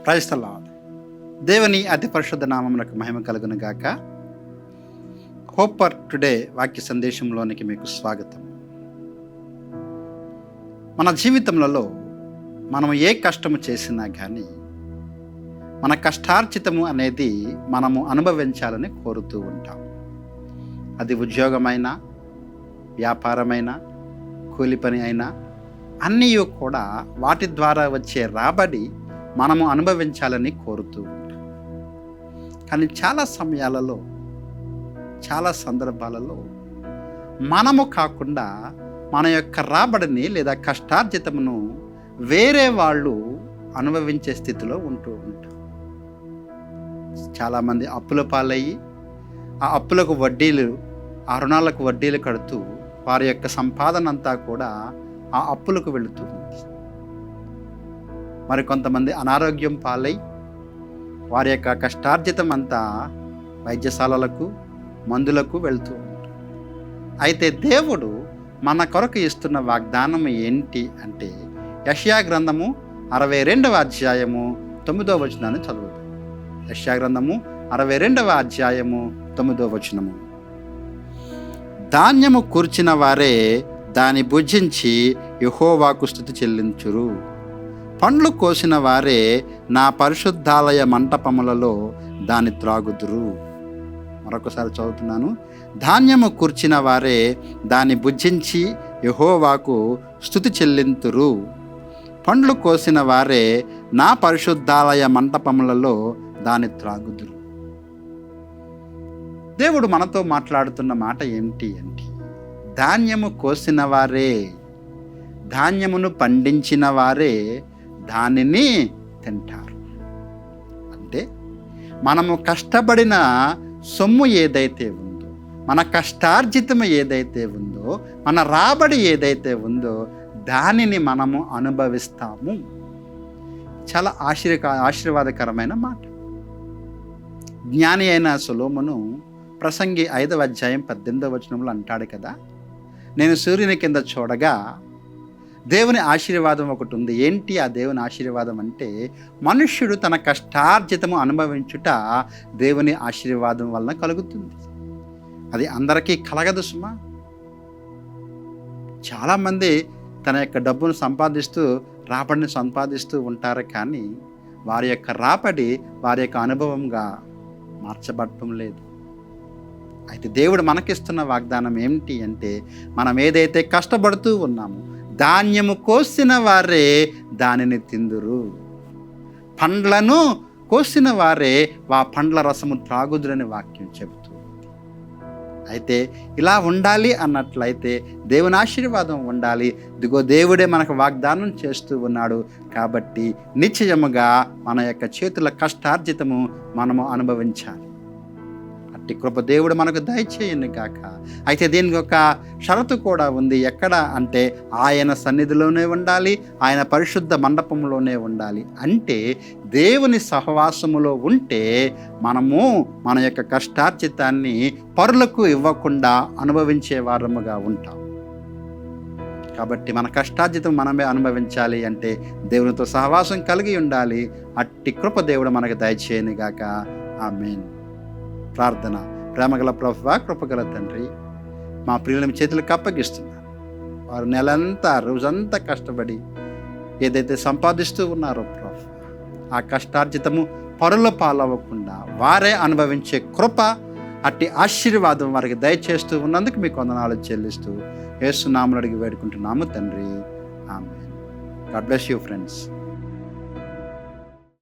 Praise the lord. దేవుని అతి పరిశుద్ధ నామమునకు మహిమ కలుగును గాక. హోప్ ఫర్ టుడే వాక్య సందేశంలోనికి మీకు స్వాగతం. మన జీవితంలో మనము ఏ కష్టము చేసినా కానీ మన కష్టార్జితము అనేది మనము అనుభవించాలని కోరుతూ ఉంటాం. అది ఉద్యోగమైనా, వ్యాపారమైనా, కూలి పని అయినా అన్నీ కూడా వాటి ద్వారా వచ్చే రాబడి మనము అనుభవించాలని కోరుతూ ఉంటాం. కానీ చాలా సమయాలలో, చాలా సందర్భాలలో మనము కాకుండా మన యొక్క రాబడిని లేదా కష్టార్జితమును వేరే వాళ్ళు అనుభవించే స్థితిలో ఉంటూ ఉంటాం. చాలామంది అప్పుల పాలయ్యి ఆ అప్పులకు వడ్డీలు, ఆ రుణాలకు వడ్డీలు కడుతూ వారి యొక్క సంపాదన అంతా కూడా ఆ అప్పులకు వెళుతూ ఉంది. మరి కొంతమంది అనారోగ్యం పాలై వారి యొక్క కష్టార్జితం అంతా వైద్యశాలలకు, మందులకు వెళ్తూ ఉంటారు. అయితే దేవుడు మన కొరకు ఇస్తున్న వాగ్దానం ఏంటి అంటే యెషయా గ్రంథము 62వ అధ్యాయము 9వ వచనాన్ని చదువుతాం. యెషయా గ్రంథము 62వ అధ్యాయము 9వ వచనము. ధాన్యము కూర్చిన వారే దాని భుజించి యెహోవాకు స్తుతి చెల్లించురు. పండ్లు కోసిన వారే నా పరిశుద్ధాలయ మంటపములలో దాని త్రాగుదురు. మరొకసారి చదువుతున్నాను. ధాన్యము కూర్చిన వారే దాన్ని భుజించి యెహోవాకు స్తుతి చెల్లింతురు. పండ్లు కోసిన వారే నా పరిశుద్ధాలయ మంటపములలో దాని త్రాగుదురు. దేవుడు మనతో మాట్లాడుతున్న మాట ఏమిటి అంటే, ధాన్యము కోసిన వారే, ధాన్యమును పండించిన వారే దానిని తింటారు. అంటే మనము కష్టపడిన సొమ్ము ఏదైతే ఉందో, మన కష్టార్జితం ఏదైతే ఉందో, మన రాబడి ఏదైతే ఉందో దానిని మనము అనుభవిస్తాము. చాలా ఆశీర్వాదకరమైన మాట. జ్ఞాని అయిన సొలొమోను ప్రసంగి 5వ అధ్యాయం 18వ వచనంలో అంటాడు కదా, నేను సూర్యుని కింద చూడగా దేవుని ఆశీర్వాదం ఒకటి ఉంది. ఏంటి ఆ దేవుని ఆశీర్వాదం అంటే, మనుష్యుడు తన కష్టార్జితము అనుభవించుట దేవుని ఆశీర్వాదం వలన కలుగుతుంది. అది అందరికీ కలగదు సుమా. చాలామంది తన యొక్క డబ్బును సంపాదిస్తూ, రాబడిని సంపాదిస్తూ ఉంటారు, కానీ వారి యొక్క రాబడి వారి యొక్క అనుభవంగా మార్చబడటం లేదు. అయితే దేవుడు మనకిస్తున్న వాగ్దానం ఏమిటి అంటే, మనం ఏదైతే కష్టపడుతూ ఉన్నామో ధాన్యము కోసిన వారే దానిని తిందురు. పండ్లను కోసిన వారే ఆ పండ్ల రసము త్రాగుదురని వాక్యం చెబుతూ. అయితే ఇలా ఉండాలి అన్నట్లయితే దేవుని ఆశీర్వాదం ఉండాలి. ఇదిగో దేవుడే మనకు వాగ్దానం చేస్తూ ఉన్నాడు. కాబట్టి నిశ్చయముగా మన యొక్క చేతుల కష్టార్జితము మనము అనుభవించాలి. కృప దేవుడు మనకు దయచేయను గాక. అయితే దీనికి ఒక షరతు కూడా ఉంది. ఎక్కడ అంటే ఆయన సన్నిధిలోనే ఉండాలి, ఆయన పరిశుద్ధ మండపంలోనే ఉండాలి. అంటే దేవుని సహవాసములో ఉంటే మనము మన యొక్క కష్టార్జితాన్ని పరులకు ఇవ్వకుండా అనుభవించే వారముగా ఉంటాం. కాబట్టి మన కష్టార్జితం మనమే అనుభవించాలి అంటే దేవునితో సహవాసం కలిగి ఉండాలి. అట్టి కృప దేవుడు మనకు దయచేయను గాక. ఆమేన్. ప్రార్థన. ప్రేమగల ప్రభువా, కృపగల తండ్రి, మా ప్రియులను చేతులకు అప్పగిస్తున్నాను. వారు నెలంతా, రోజంతా కష్టపడి ఏదైతే సంపాదిస్తూ ఉన్నారో ప్రభు, ఆ కష్టార్జితము పరుల పాలవ్వకుండా వారే అనుభవించే కృప, అట్టి ఆశీర్వాదం వారికి దయచేస్తూ ఉన్నందుకు మీకు వందనాలు చెల్లిస్తూ యేసు నామములో అడిగి వేడుకుంటున్నాము తండ్రి. Amen. God bless you friends.